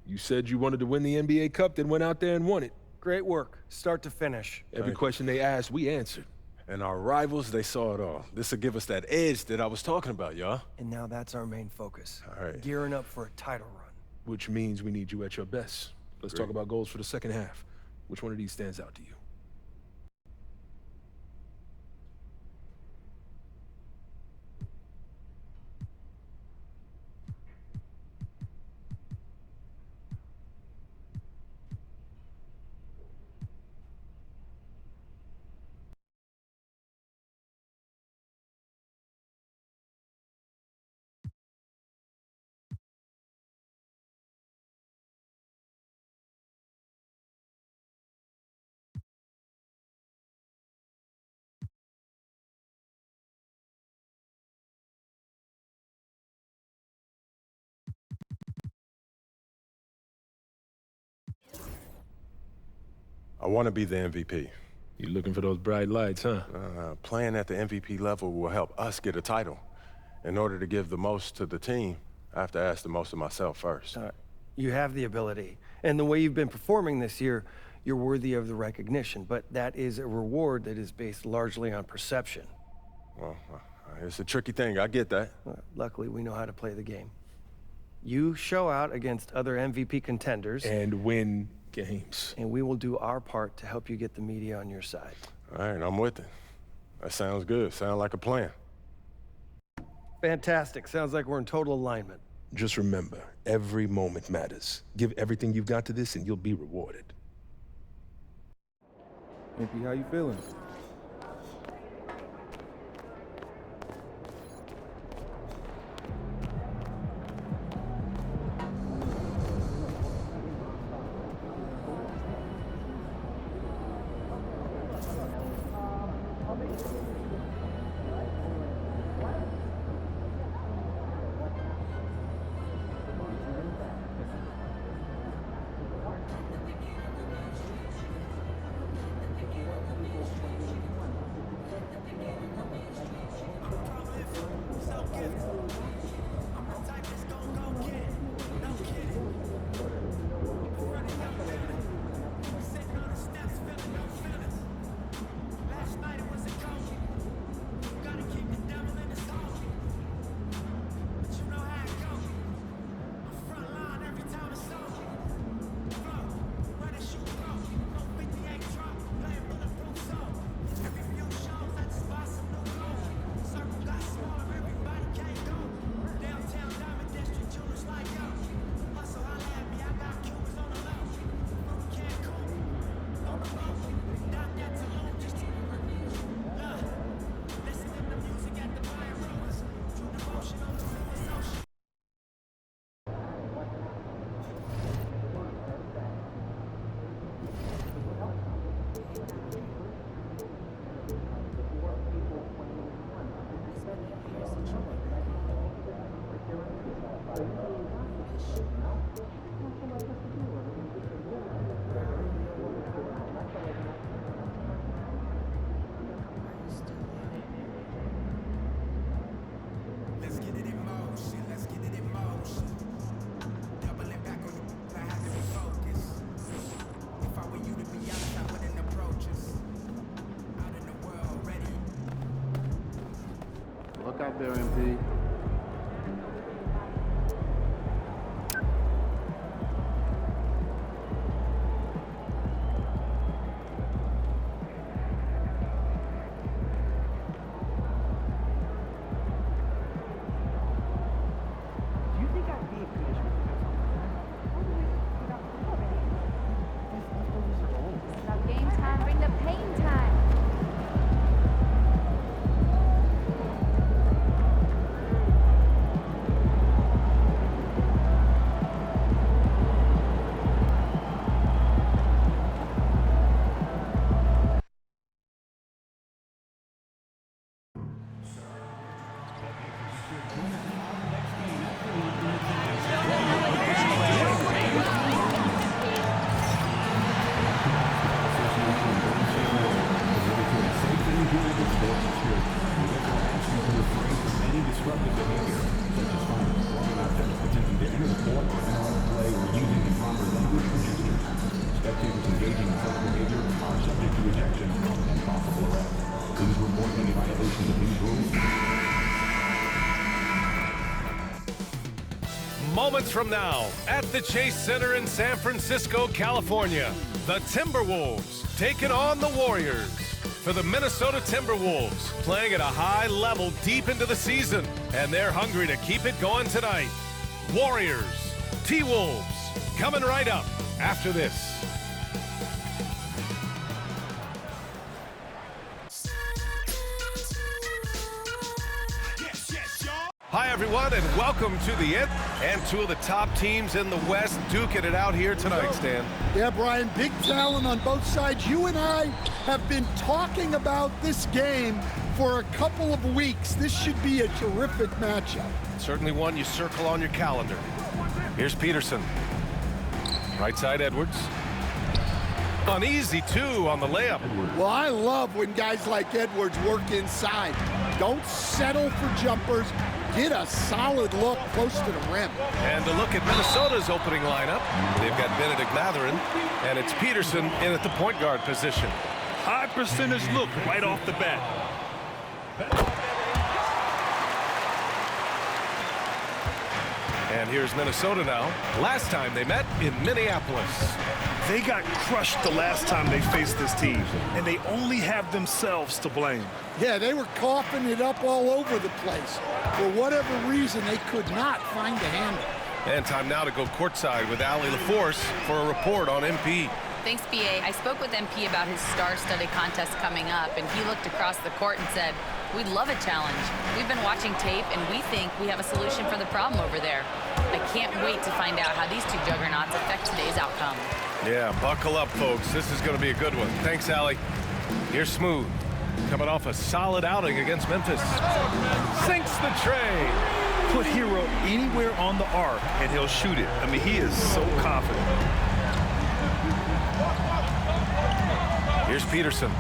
You said you wanted to win the NBA Cup, then went out there and won it. Great work, start to finish. Every question they asked, we answered. And our rivals, they saw it all. This'll give us that edge that I was talking about, y'all. And now that's our main focus. All right. Gearing up for a title run. Which means we need you at your best. Let's Great. talk about goals for the second half. Which one of these stands out to you? I want to be the MVP. You looking for those bright lights, huh? Playing at the MVP level will help us get a title. In order to give the most to the team, I have to ask the most of myself first. You have the ability. And the way you've been performing this year, you're worthy of the recognition. But that is a reward that is based largely on perception. Well, it's a tricky thing, I get that. Luckily, we know how to play the game. You show out against other MVP contenders. And win games. And we will do our part to help you get the media on your side. All right, I'm with it. That sounds good. Sounds like a plan. Fantastic. Sounds like we're in total alignment. Just remember, every moment matters. Give everything you've got to this and you'll be rewarded. MP, how you feeling? moments from now at the Chase Center in San Francisco, California. The Timberwolves taking on the Warriors. For the Minnesota Timberwolves, playing at a high level deep into the season, and they're hungry to keep it going tonight. Warriors, T-Wolves, coming right up after this. Hi, everyone, and welcome to the It. And two of the top teams in the West duking it out here tonight, Stan. Yeah, Brian, big talent on both sides. You and I have been talking about this game for a couple of weeks. This should be a terrific matchup. Certainly one you circle on your calendar. Here's Peterson. Right side, Edwards. An easy two on the layup. Well, I love when guys like Edwards work inside. Don't settle for jumpers. Get a solid look close to the rim. And to look at Minnesota's opening lineup, they've got Benedict Mathurin, and it's Peterson in at the point guard position. High percentage look right off the bat. And here's Minnesota now. Last time they met in Minneapolis. They got crushed the last time they faced this team, and they only have themselves to blame. Yeah, they were coughing it up all over the place. For whatever reason, they could not find the handle. And time now to go courtside with Allie LaForce for a report on MP. Thanks, BA. I spoke with MP about his star-studded contest coming up, and he looked across the court and said, "We'd love a challenge. We've been watching tape, and we think we have a solution for the problem over there." I can't wait to find out how these two juggernauts affect today's outcome. Yeah, buckle up, folks. This is going to be a good one. Thanks, Allie. Here's Smooth, coming off a solid outing against Memphis. Sinks the tray. Put Hero anywhere on the arc, and he'll shoot it. I mean, he is so confident. Here's Peterson,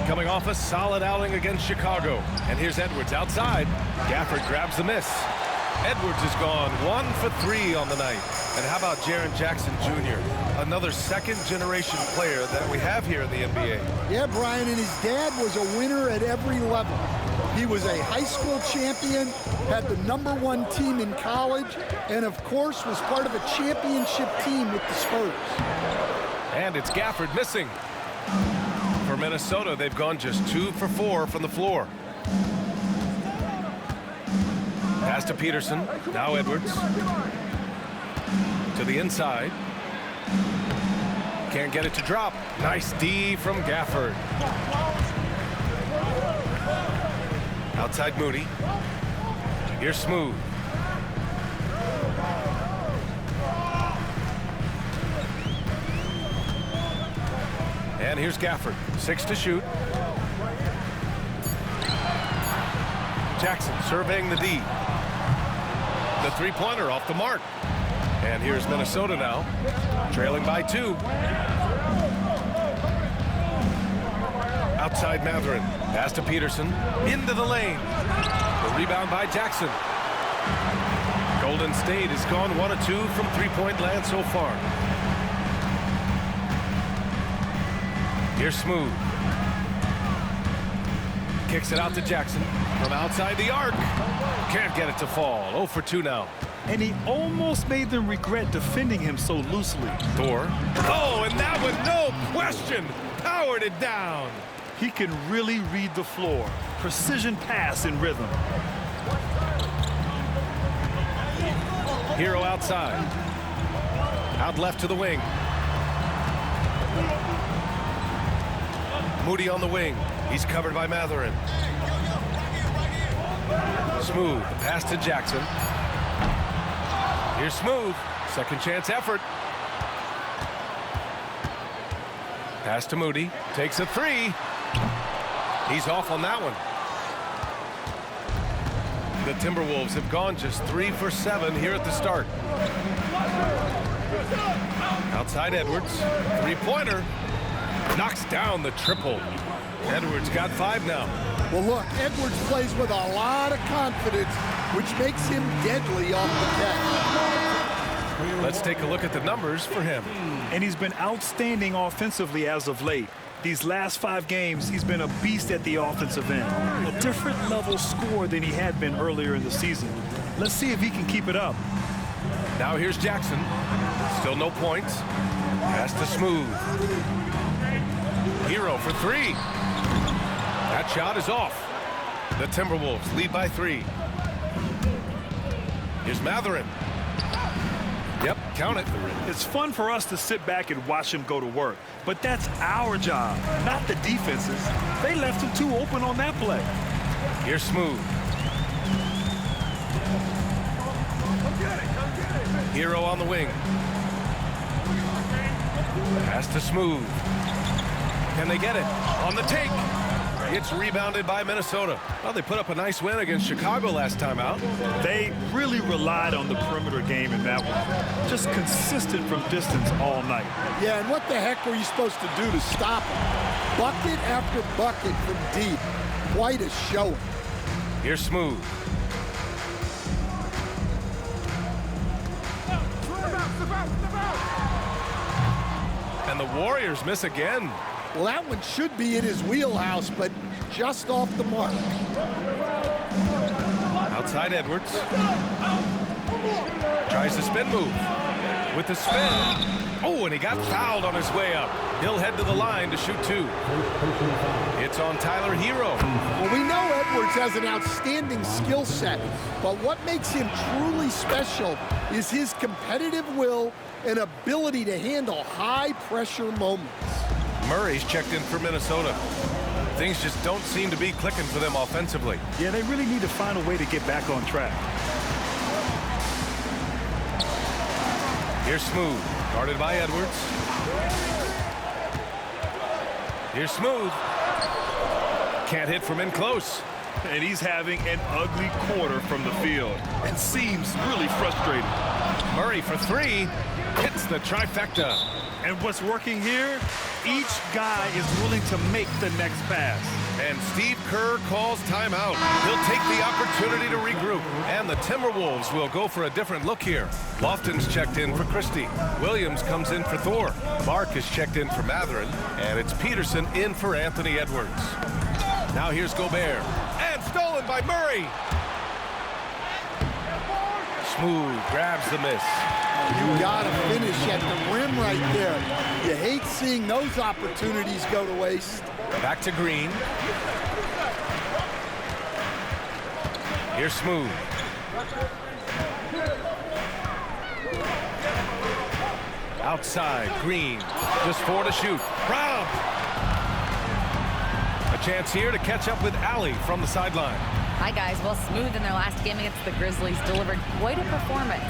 coming off a solid outing against Chicago. And here's Edwards outside. Gafford grabs the miss. Edwards has gone 1 for 3 on the night. And how about Jaren Jackson Jr., another second-generation player that we have here in the NBA. Yeah, Brian, and his dad was a winner at every level. He was a high school champion, had the #1 team in college, and of course was part of a championship team with the Spurs. And it's Gafford missing. For Minnesota, they've gone just 2 for 4 from the floor. Pass to Peterson. Now Edwards. To the inside. Can't get it to drop. Nice D from Gafford. Outside Moody. Here's Smooth. And here's Gafford. 6 to shoot. Jackson surveying the D. The three-pointer off the mark. And here's Minnesota now, trailing by 2. Outside Mathurin. Pass to Peterson. Into the lane. The rebound by Jackson. Golden State has gone 1 of 2 from three-point land so far. Here's Smooth. Kicks it out to Jackson from outside the arc. Can't get it to fall. 0 for 2 now. And he almost made them regret defending him so loosely. Thor. Oh, and that one, no question, powered it down. He can really read the floor. Precision pass in rhythm. Hero outside. Out left to the wing. Moody on the wing. He's covered by Mathurin. Smooth. The pass to Jackson. Here's Smooth. Second chance effort. Pass to Moody. Takes a 3. He's off on that one. The Timberwolves have gone just 3 for 7 here at the start. Outside Edwards. Three-pointer. Knocks down the triple. Edwards got 5 now. Well, look, Edwards plays with a lot of confidence, which makes him deadly off the catch. Let's take a look at the numbers for him. And he's been outstanding offensively as of late. These last 5 games, he's been a beast at the offensive end. A different level score than he had been earlier in the season. Let's see if he can keep it up. Now here's Jackson. Still no points. Pass to Smooth. Hero for three. That shot is off. The Timberwolves lead by 3. Here's Matherin. Yep, count it. It's fun for us to sit back and watch him go to work, but that's our job, not the defense's. They left him too open on that play. Here's Smooth. Hero on the wing. Pass to Smooth. Can they get it? On the take. It's rebounded by Minnesota. Well, they put up a nice win against Chicago last time out. They really relied on the perimeter game in that one. Just consistent from distance all night. Yeah, and what the heck were you supposed to do to stop him? Bucket after bucket from deep. Quite a showing. Here's Smooth. And the Warriors miss again. Well, that one should be in his wheelhouse, but just off the mark. Outside Edwards. Tries the spin move. With the spin. Oh, and he got fouled on his way up. He'll head to the line to shoot 2. It's on Tyler Hero. Well, we know Edwards has an outstanding skill set, but what makes him truly special is his competitive will and ability to handle high-pressure moments. Murray's checked in for Minnesota. Things just don't seem to be clicking for them offensively. Yeah, they really need to find a way to get back on track. Here's Smooth, guarded by Edwards. Here's Smooth. Can't hit from in close. And he's having an ugly quarter from the field and seems really frustrated. Murray for 3. Hits the trifecta. And what's working here? Each guy is willing to make the next pass. And Steve Kerr calls timeout. He'll take the opportunity to regroup. And the Timberwolves will go for a different look here. Lofton's checked in for Christie. Williams comes in for Thor. Mark is checked in for Matherin. And it's Peterson in for Anthony Edwards. Now here's Gobert. And stolen by Murray. Smooth grabs the miss. You got to finish at the rim right there. You hate seeing those opportunities go to waste. Back to Green. Here's Smooth. Outside, Green. Just 4 to shoot. Brown. A chance here to catch up with Allie from the sideline. Hi, guys. Well, Smooth in their last game against the Grizzlies delivered quite a performance.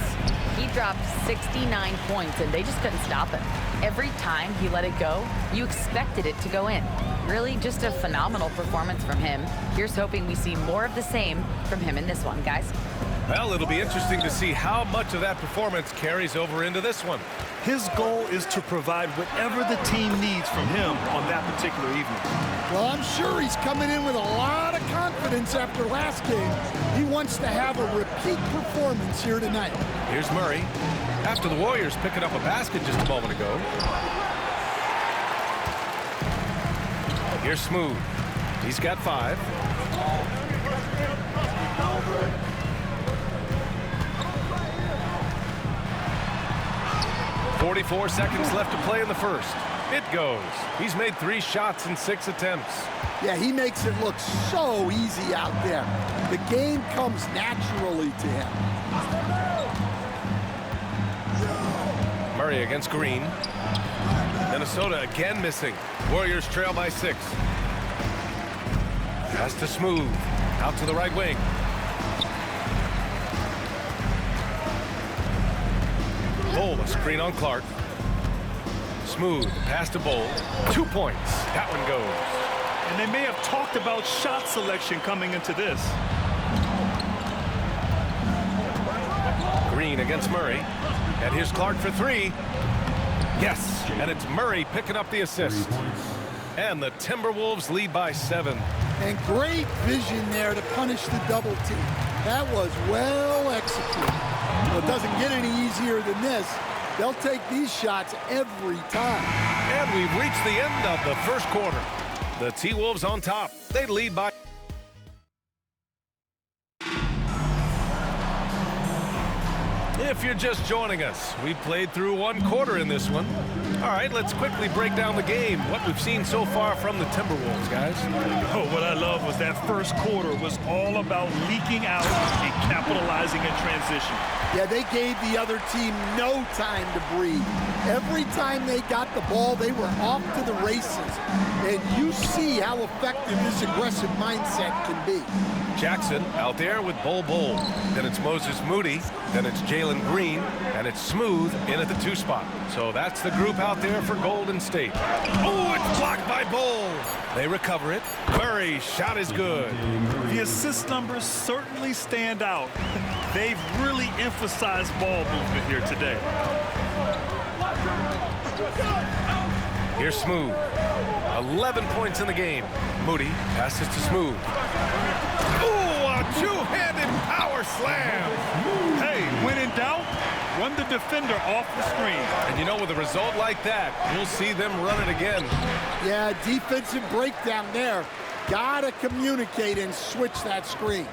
He dropped 69 points, and they just couldn't stop him. Every time he let it go, you expected it to go in. Really just a phenomenal performance from him. Here's hoping we see more of the same from him in this one, guys. Well, it'll be interesting to see how much of that performance carries over into this one. His goal is to provide whatever the team needs from him on that particular evening. Well, I'm sure he's coming in with a lot of confidence after last game. He wants to have a repeat performance here tonight. Here's Murray. After the Warriors picking up a basket just a moment ago. Here's Smooth. He's got 5. 44 seconds left to play in the first. It goes. He's made 3 shots in 6 attempts. Yeah, he makes it look so easy out there. The game comes naturally to him. Murray against Green. Minnesota again missing. Warriors trail by 6. Pass to Smooth. Out to the right wing. Bowl, a screen on Clark. Smooth, pass to Bowl. 2 points. That one goes. And they may have talked about shot selection coming into this. Green against Murray. And here's Clark for 3. Yes, and it's Murray picking up the assist. And the Timberwolves lead by 7. And great vision there to punish the double team. That was well executed. Well, it doesn't get any easier than this. They'll take these shots every time. And we've reached the end of the first quarter. The T-Wolves on top. They lead by... If you're just joining us, we played through one quarter in this one. All right, let's quickly break down the game, what we've seen so far from the Timberwolves, guys. Oh, what I love was that first quarter was all about leaking out and capitalizing in transition. Yeah, they gave the other team no time to breathe. Every time they got the ball, they were off to the races. And you see how effective this aggressive mindset can be. Jackson out there with Bol Bol. Then it's Moses Moody. Then it's Jalen Green. And it's Smooth in at the 2 spot. So that's the group out there for Golden State. Oh, it's blocked by Bol. They recover it. Murray's shot is good. The assist numbers certainly stand out. They've really emphasized ball movement here today. Here's Smooth. 11 points in the game. Moody passes to Smooth. Ooh, a two-handed power slam. Hey, when in doubt, run the defender off the screen. And you know, with a result like that, you'll see them run it again. Yeah, defensive breakdown there. Gotta communicate and switch that screen.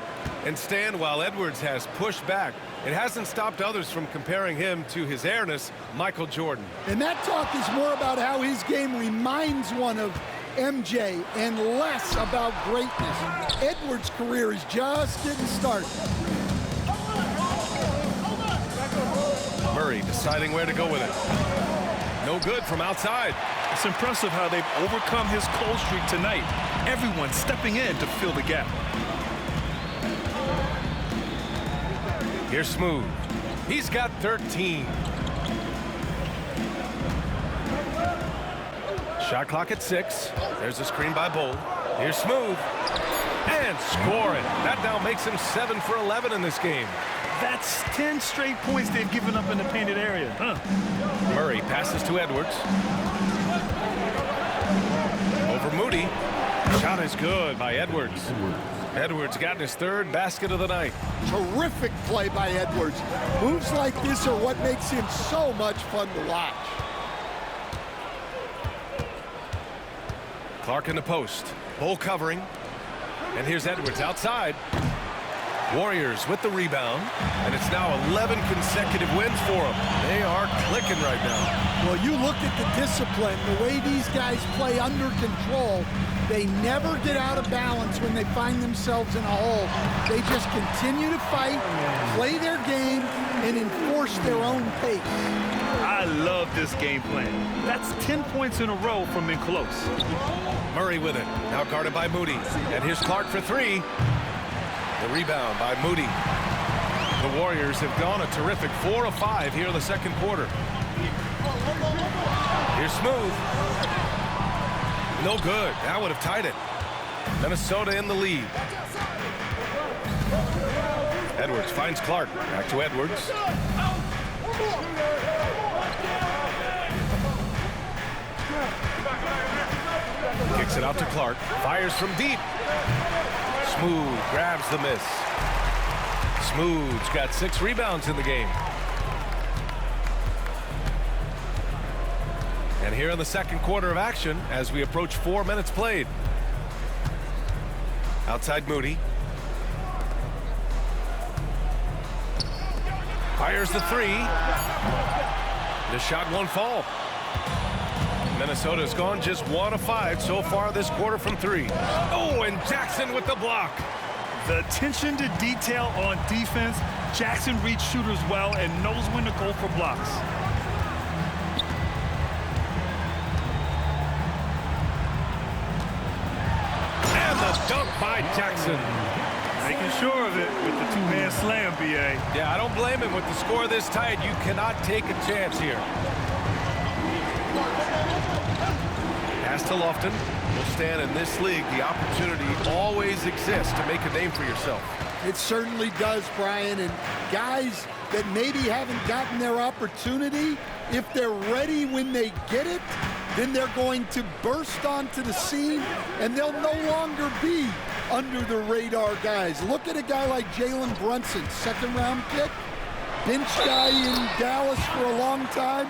And Stan, while Edwards has pushed back, it hasn't stopped others from comparing him to his airness, Michael Jordan. And that talk is more about how his game reminds one of MJ and less about greatness. Edwards' career is just getting started. Murray deciding where to go with it. No good from outside. It's impressive how they've overcome his cold streak tonight. Everyone stepping in to fill the gap. Here's Smooth. He's got 13. Shot clock at 6. There's a screen by Bol. Here's Smooth. And scoring. That now makes him 7 for 11 in this game. That's 10 straight points they've given up in the painted area. Murray passes to Edwards. Over Moody. Shot is good by Edwards. Edwards got his 3rd basket of the night. Terrific play by Edwards. Moves like this are what makes him so much fun to watch. Clark in the post. Bol covering. And here's Edwards outside. Warriors with the rebound. And it's now 11 consecutive wins for them. They are clicking right now. Well, you look at the discipline, the way these guys play under control. They never get out of balance when they find themselves in a hole. They just continue to fight, play their game, and enforce their own pace. I love this game plan. That's 10 points in a row from in close. Murray with it. Now guarded by Moody. And here's Clark for 3. The rebound by Moody. The Warriors have gone a terrific 4 of 5 here in the second quarter. Here's Smooth. No good. That would have tied it. Minnesota in the lead. Edwards finds Clark. Back to Edwards. Kicks it out to Clark. Fires from deep. Smooth grabs the miss. Smooth's got 6 rebounds in the game. And here in the second quarter of action, as we approach 4 minutes played. Outside Moody. Fires the 3. The shot won't fall. Minnesota's gone just 1 of 5 so far this quarter from 3. Oh, and Jackson with the block. The attention to detail on defense. Jackson reads shooters well and knows when to go for blocks. Dunk by Jackson. Making sure of it with the 2-hand slam, B.A. Yeah, I don't blame him with the score this tight. You cannot take a chance here. Pass to Lofton. Will stand in this league. The opportunity always exists to make a name for yourself. It certainly does, Brian. And guys that maybe haven't gotten their opportunity, if they're ready when they get it, then they're going to burst onto the scene, and they'll no longer be under the radar guys. Look at a guy like Jalen Brunson, 2nd-round pick, bench guy in Dallas for a long time,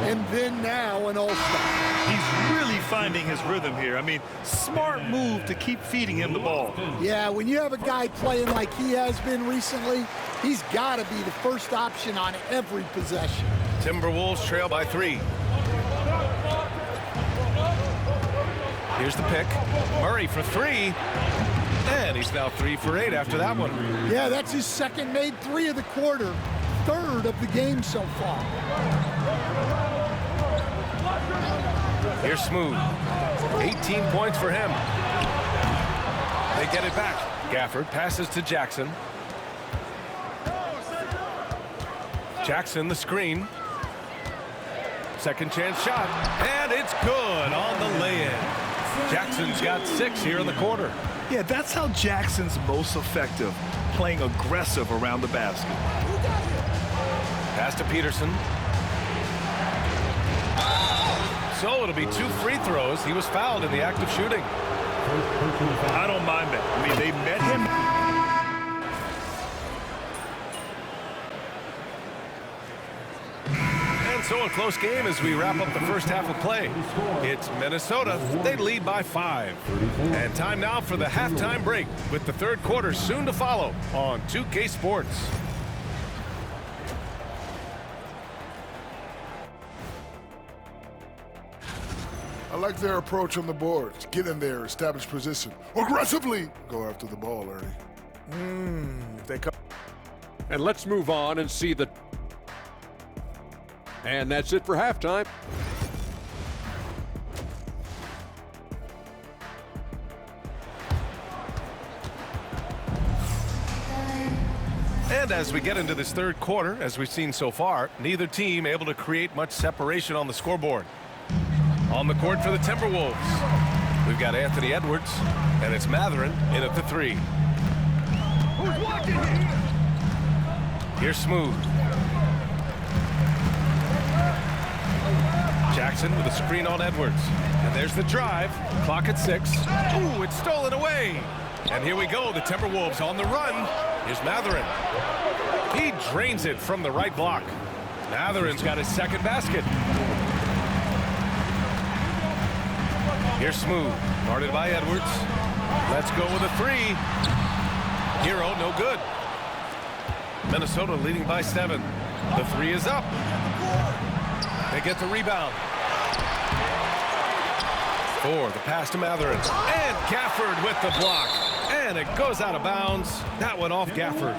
and then now an all-star. He's really finding his rhythm here. I mean, smart move to keep feeding him the ball. Yeah, when you have a guy playing like he has been recently, he's got to be the first option on every possession. Timberwolves trail by 3. Here's the pick. Murray for 3. And he's now 3 for 8 after that one. Yeah, that's his second made 3 of the quarter, third of the game so far. Here's Smooth. 18 points for him. They get it back. Gafford passes to Jackson. Jackson the screen. Second chance shot. And it's good on the lay-in. Jackson's got 6 here in the quarter. Yeah, that's how Jackson's most effective, playing aggressive around the basket. Pass to Peterson. So it'll be 2 free throws. He was fouled in the act of shooting. I don't mind that. I mean, they met him. So a close game as we wrap up the first half of play. It's Minnesota. They lead by 5. And time now for the halftime break with the third quarter soon to follow on 2K Sports. I like their approach on the boards. Get in there, establish position. Aggressively go after the ball, Ernie. They come. And let's move on and see the... And that's it for halftime. And as we get into this third quarter, as we've seen so far, neither team able to create much separation on the scoreboard. On the court for the Timberwolves, we've got Anthony Edwards, and it's Mathurin in at the 3. Who's watching here? Here's Smooth. Jackson with a screen on Edwards. And there's the drive. Clock at 6. Ooh, it's stolen away. And here we go, the Timberwolves on the run. Here's Mathurin. He drains it from the right block. Mathurin's got his second basket. Here's Smooth, guarded by Edwards. Let's go with a 3. Hero, no good. Minnesota leading by 7. The 3 is up. They get the rebound. 4, the pass to Mathurin. And Gafford with the block. And it goes out of bounds. That one off Gafford.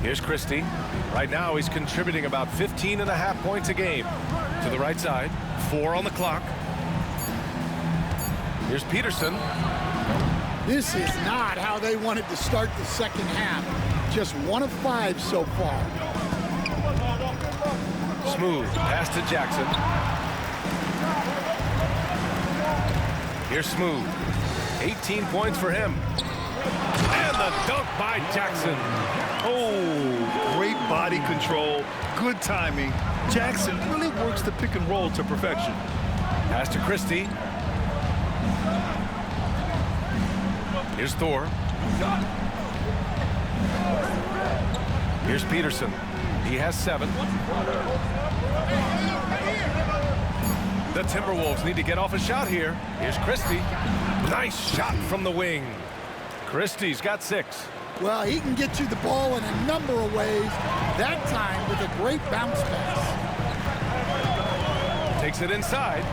Here's Christie. Right now he's contributing about 15.5 points a game. To the right side. 4 on the clock. Here's Peterson. This is not how they wanted to start the second half. Just 1 of 5 so far. Smooth, pass to Jackson. Here's Smooth. 18 points for him. And the dunk by Jackson. Oh, great body control, good timing. Jackson really works the pick and roll to perfection. Pass to Christie. Here's Thor. Here's Peterson. He has 7. The Timberwolves need to get off a shot here. Here's Christie. Nice shot from the wing. Christie's got 6. Well, he can get you the ball in a number of ways, that time with a great bounce pass. Takes it inside.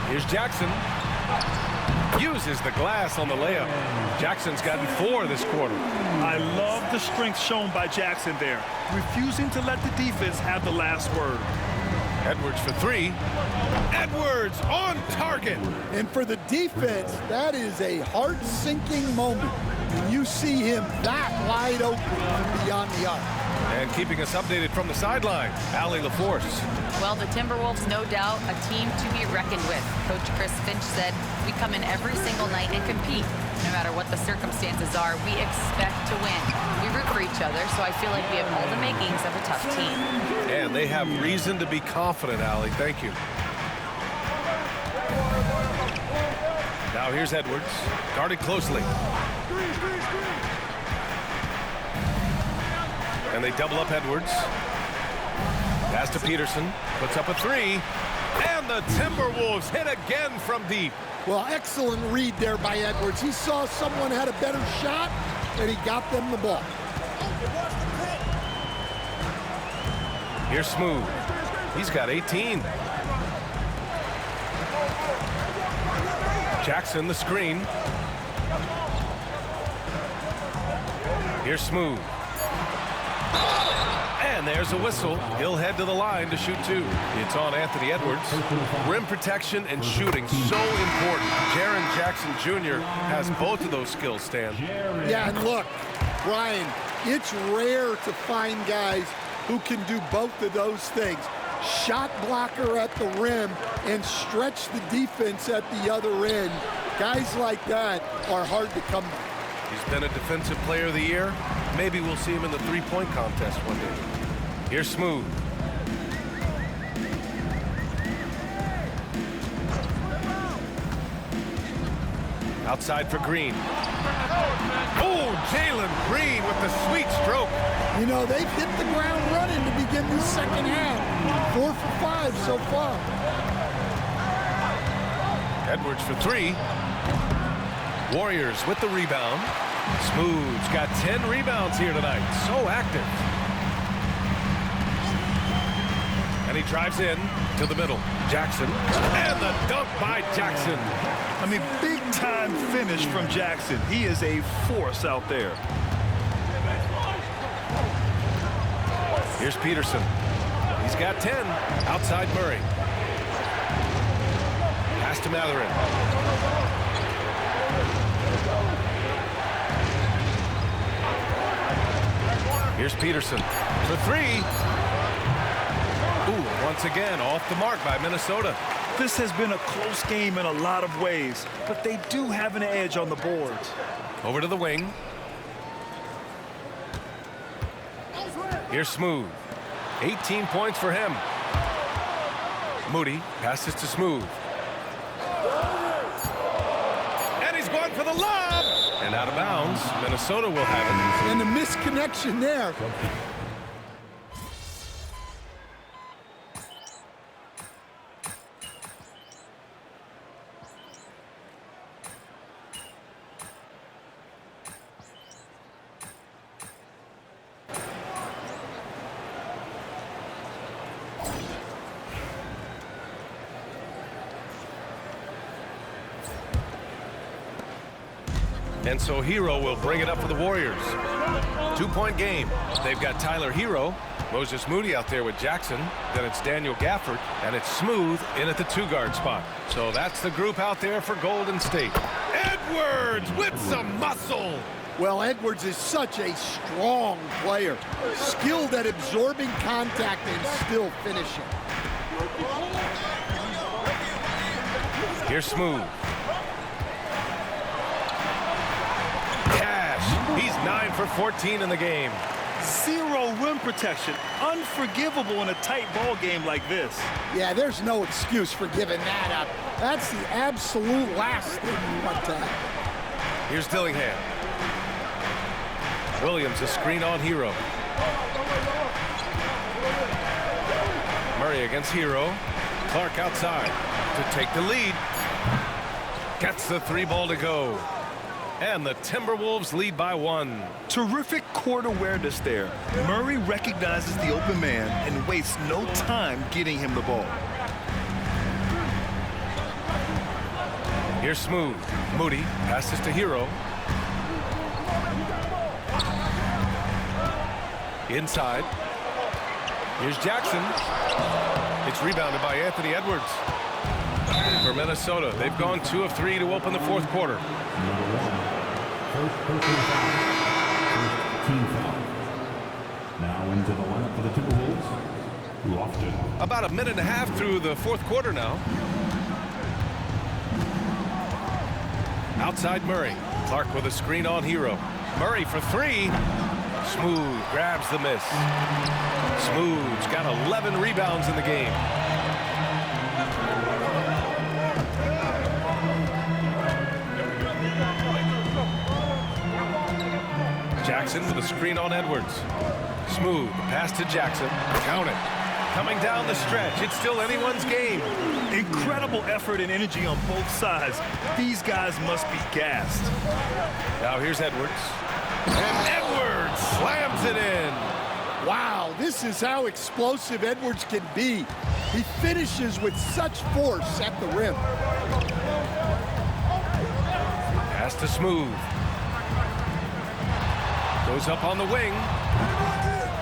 Here's Jackson. Uses the glass on the layup. Jackson's gotten 4 this quarter. I love the strength shown by Jackson there, refusing to let the defense have the last word. Edwards for 3. Edwards on target. And for the defense, that is a heart-sinking moment when you see him that wide open from beyond the arc. And keeping us updated from the sideline, Allie LaForce. Well, the Timberwolves, no doubt, a team to be reckoned with. Coach Chris Finch said, we come in every single night and compete. No matter what the circumstances are, we expect to win. We root for each other, so I feel like we have all the makings of a tough team. And they have reason to be confident, Allie. Thank you. Now here's Edwards, guarded closely. And they double up Edwards. Pass to Peterson. Puts up a three. And the Timberwolves hit again from deep. Well, excellent read there by Edwards. He saw someone had a better shot, and he got them the ball. Here's Smooth. He's got 18. Jackson, the screen. Here's Smooth. And there's a whistle. He'll head to the line to shoot two. It's on Anthony Edwards. Rim protection and shooting, so important. Jaren Jackson Jr. has both of those skills, Stan. Yeah, and look, Brian, it's rare to find guys who can do both of those things. Shot blocker at the rim and stretch the defense at the other end. Guys like that are hard to come by. He's been a defensive player of the year. Maybe we'll see him in the three-point contest one day. Here's Smooth. Outside for Green. Oh, Jalen Green with the sweet stroke. You know, they've hit the ground running to begin the second half. 4 for 5 so far. Edwards for three. Warriors with the rebound. Smooth's got 10 rebounds here tonight. So active. And he drives in to the middle. Jackson. And the dunk by Jackson. I mean, big-time finish from Jackson. He is a force out there. Here's Peterson. He's got 10. Outside Murray. Pass to Mathurin. Here's Peterson for three. Ooh, once again, off the mark by Minnesota. This has been a close game in a lot of ways, but they do have an edge on the boards. Over to the wing. Here's Smooth. 18 points for him. Moody passes to Smooth. And he's going for the lob. And out of bounds. Minnesota will have it. And the misconnection there. And so Hero will bring it up for the Warriors. 2-point game. They've got Tyler Hero, Moses Moody out there with Jackson. Then it's Daniel Gafford, and it's Smooth in at the two-guard spot. So that's the group out there for Golden State. Edwards with some muscle. Well, Edwards is such a strong player. Skilled at absorbing contact and still finishing. Here's Smooth. He's 9 for 14 in the game. Zero rim protection. Unforgivable in a tight ball game like this. Yeah, there's no excuse for giving that up. That's the absolute last thing you want to have. Here's Dillingham. Williams, a screen on Hero. Murray against Hero. Clark outside to take the lead. Gets the three ball to go. And the Timberwolves lead by 1. Terrific court awareness there. Murray recognizes the open man and wastes no time getting him the ball. Here's Smooth. Moody passes to Hero. Inside. Here's Jackson. It's rebounded by Anthony Edwards. For Minnesota, they've gone 2 of 3 to open the fourth quarter. First personal foul. First team foul. Now into the lineup for the Timberwolves, Lofton. About a minute and a half through the fourth quarter now. Outside Murray. Clark with a screen on Hero. Murray for three. Smooth grabs the miss. Smooth's got 11 rebounds in the game. Jackson with a screen on Edwards. Smooth, pass to Jackson. Count it. Coming down the stretch, it's still anyone's game. Incredible effort and energy on both sides. These guys must be gassed. Now here's Edwards. And Edwards slams it in. Wow, this is how explosive Edwards can be. He finishes with such force at the rim. Pass to Smooth. Goes up on the wing.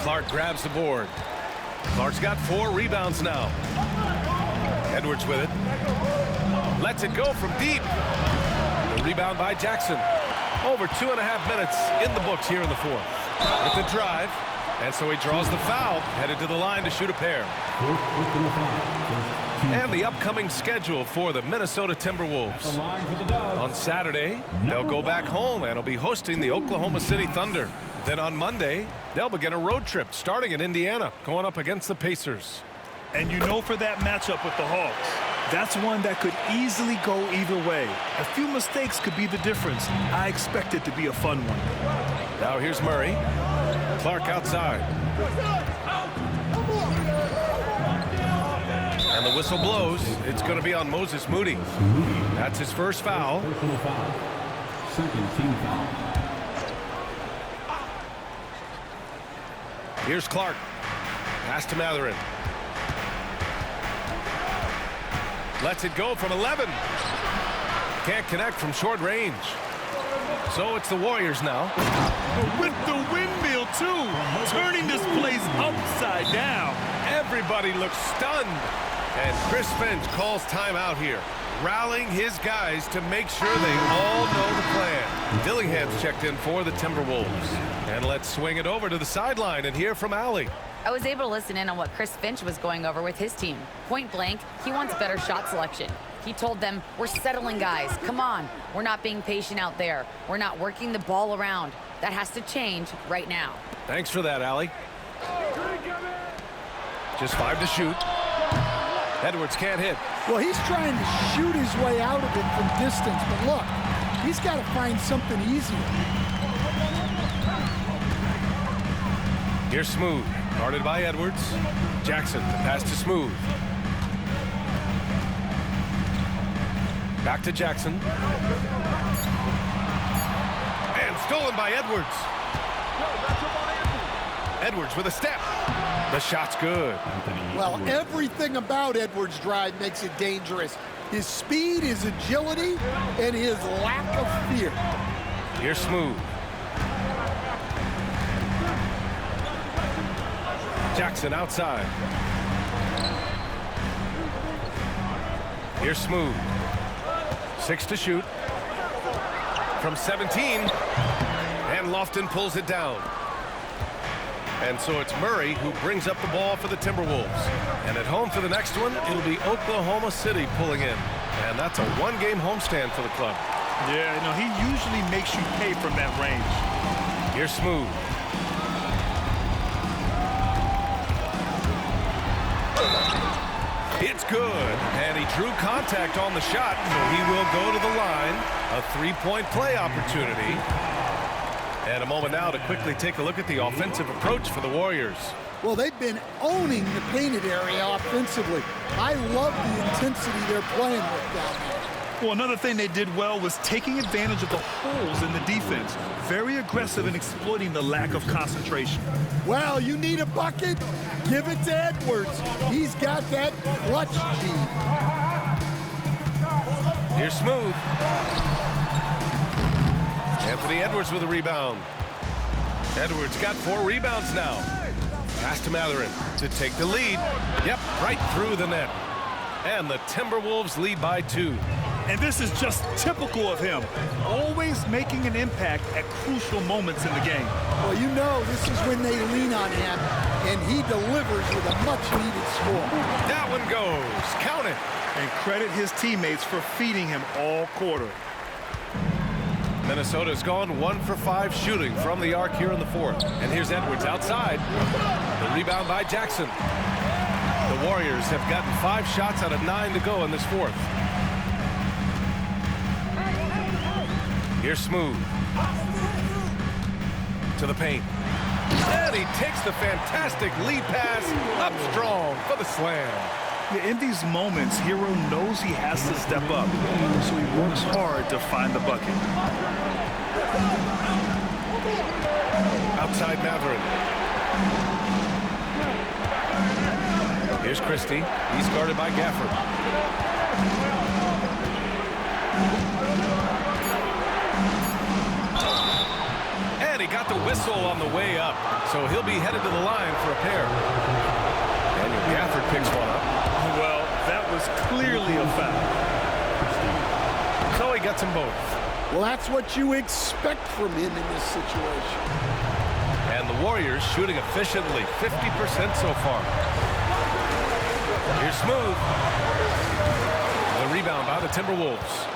Clark grabs the board. Clark's got 4 rebounds now. Edwards with it. Lets it go from deep. The rebound by Jackson. Over 2.5 minutes in the books here in the fourth. With the drive. And so he draws the foul. Headed to the line to shoot a pair. And the upcoming schedule for the Minnesota Timberwolves. On Saturday, they'll go back home and will be hosting the Oklahoma City Thunder. Then on Monday, they'll begin a road trip starting in Indiana, going up against the Pacers. And you know, for that matchup with the Hawks, that's one that could easily go either way. A few mistakes could be the difference. I expect it to be a fun one. Now here's Murray. Clark outside. And the whistle blows. It's going to be on Moses Moody. That's his first foul. Second team foul. Here's Clark. Pass to Matherin. Lets it go from 11. Can't connect from short range. So it's the Warriors now. With the windmill, too. Turning this place upside down. Everybody looks stunned. And Chris Finch calls timeout here, rallying his guys to make sure they all know the plan. Dillingham's checked in for the Timberwolves. And let's swing it over to the sideline and hear from Allie. I was able to listen in on what Chris Finch was going over with his team. Point blank, he wants better shot selection. He told them, we're settling, guys. Come on. We're not being patient out there. We're not working the ball around. That has to change right now. Thanks for that, Allie. Just 5 to shoot. Edwards can't hit. Well, he's trying to shoot his way out of it from distance, but look, he's got to find something easier. Here's Smooth, guarded by Edwards. Jackson, the pass to Smooth. Back to Jackson. And stolen by Edwards. Edwards with a step. The shot's good. Well, everything about Edwards' drive makes it dangerous. His speed, his agility, and his lack of fear. Here's Smooth. Jackson outside. Here's Smooth. 6 to shoot. From 17. And Lofton pulls it down. And so it's Murray who brings up the ball for the Timberwolves. And at home for the next one, it'll be Oklahoma City pulling in. And that's a 1-game homestand for the club. Yeah, you know, he usually makes you pay from that range. Here's Smooth. It's good. And he drew contact on the shot, so he will go to the line. A 3-point play opportunity. And a moment now to quickly take a look at the offensive approach for the Warriors. Well, they've been owning the painted area offensively. I love the intensity they're playing with down there. Well, another thing they did well was taking advantage of the holes in the defense. Very aggressive in exploiting the lack of concentration. Well, you need a bucket? Give it to Edwards. He's got that clutch gene. Here's Smooth. Anthony Edwards with a rebound. Edwards got 4 rebounds now. Pass to Matherin to take the lead. Yep, right through the net. And the Timberwolves lead by 2. And this is just typical of him. Always making an impact at crucial moments in the game. Well, you know this is when they lean on him, and he delivers with a much-needed score. That one goes. Count it. And credit his teammates for feeding him all quarter. Minnesota's gone 1 for 5 shooting from the arc here in the fourth. And here's Edwards outside. The rebound by Jackson. The Warriors have gotten 5 shots out of 9 to go in this fourth. Here's Smooth. To the paint. And he takes the fantastic lead pass up strong for the slam. Yeah, in these moments, Hero knows he has to step up, so he works hard to find the bucket. Outside Matherin. Here's Christie. He's guarded by Gafford. And he got the whistle on the way up, so he'll be headed to the line for a pair. Daniel Gafford picks one up. Well, that was clearly a foul. So he gets them both. Well, that's what you expect from him in this situation. And the Warriors shooting efficiently, 50% so far. Here's Smooth. The rebound by the Timberwolves.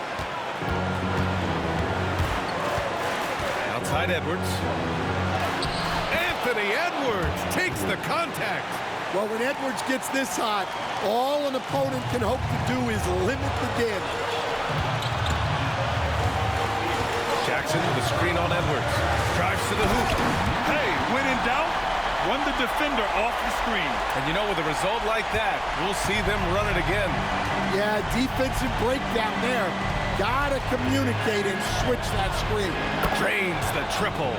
Outside Edwards. Anthony Edwards takes the contact. Well, when Edwards gets this hot, all an opponent can hope to do is limit the damage. Jackson with a screen on Edwards. Drives to the hoop. Hey, when in doubt, run the defender off the screen. And you know, with a result like that, we'll see them run it again. Yeah, defensive breakdown there. Gotta communicate and switch that screen. Drains the triple.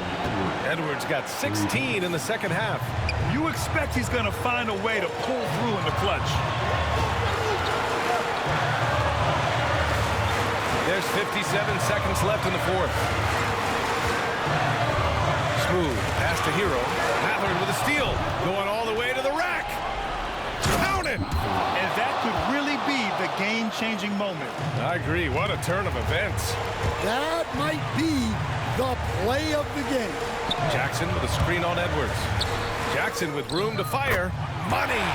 Edwards got 16 in the second half. You expect he's going to find a way to pull through in the clutch. There's 57 seconds left in the fourth. Smooth pass to Hero. Matherin with a steal. Going all the way to the rack. Count it! And that could really be the game-changing moment. I agree. What a turn of events. That might be the play of the game. Jackson with a screen on Edwards. Jackson with room to fire. Money!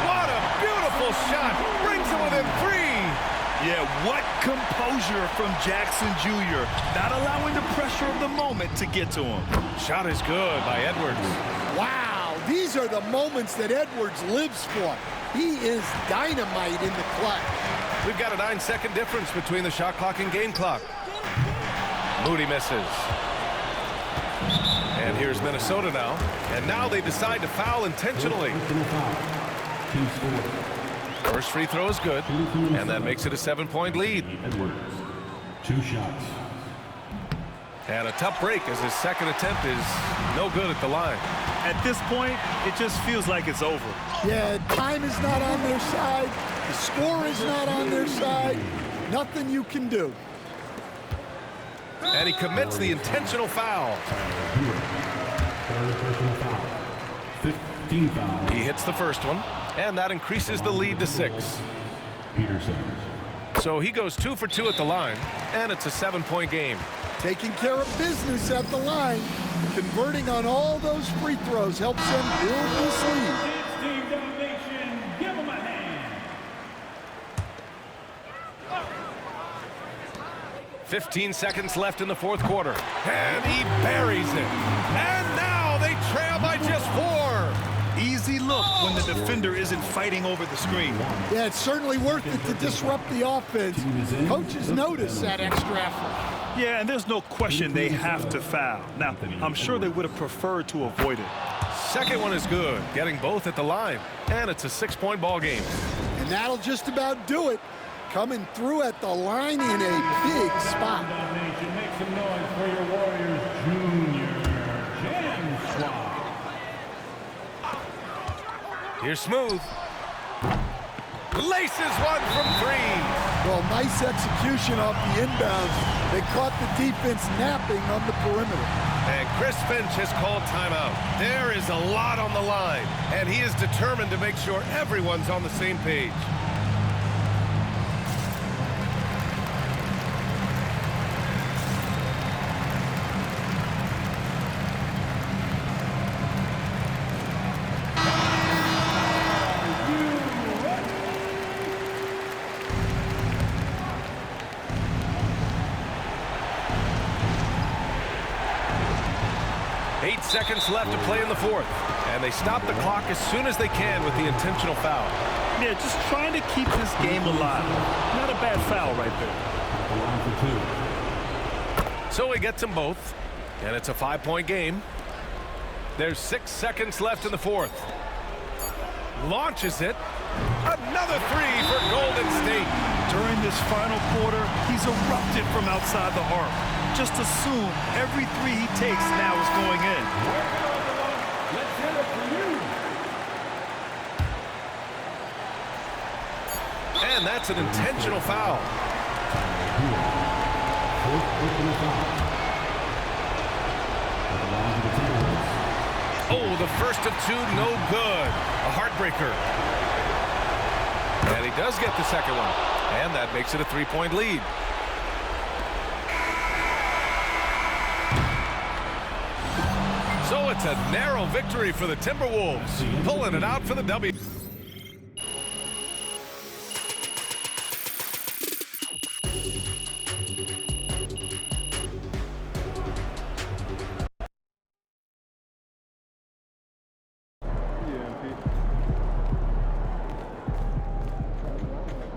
What a beautiful shot! Brings it within 3! Yeah, what composure from Jackson Jr. Not allowing the pressure of the moment to get to him. Shot is good by Edwards. Wow, these are the moments that Edwards lives for. He is dynamite in the clutch. We've got a 9-second difference between the shot clock and game clock. Moody misses. And here's Minnesota now. And now they decide to foul intentionally. First free throw is good, and that makes it a 7-point lead. Edwards, 2 shots. And a tough break as his second attempt is no good at the line. At this point, it just feels like it's over. Yeah, time is not on their side. The score is not on their side. Nothing you can do. And he commits the intentional foul. 15 fouls. He hits the first one, and that increases the lead to 6. Peterson. So he goes 2 for 2 at the line, and it's a 7-point game. Taking care of business at the line. Converting on all those free throws helps them build this lead. Team domination. Give him a hand. 15 seconds left in the fourth quarter, and he buries it. And now they trail by just 4. Easy look when the defender isn't fighting over the screen. Yeah, it's certainly worth it to disrupt the offense. Coaches notice that extra effort. Yeah, and there's no question they have to foul. Now, I'm sure they would have preferred to avoid it. Second one is good, getting both at the line, and it's a 6-point ball game. And that'll just about do it. Coming through at the line in a big spot. Domination. Make some noise for your Warriors Junior. Jam Swap. Here's Smooth. Laces one from 3. Well, nice execution off the inbounds. They caught the defense napping on the perimeter. And Chris Finch has called timeout. There is a lot on the line, and he is determined to make sure everyone's on the same page. Seconds left to play in the fourth, and they stop the clock as soon as they can with the intentional foul. Yeah, just trying to keep this game alive. Not a bad foul right there. So he gets them both, and it's a 5-point game. There's 6 seconds left in the fourth. Launches it. Another three for Golden State. During this final quarter, he's erupted from outside the arc. Just assume every three he takes now is going in. Let's hear it for you. And that's an intentional foul. Fourth personal foul. That belongs to the Timberwolves. Oh, the first of two, no good. A heartbreaker. And he does get the second one. And that makes it a 3-point lead. So it's a narrow victory for the Timberwolves, pulling it out for the W.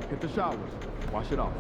Hit the showers. Wash it off.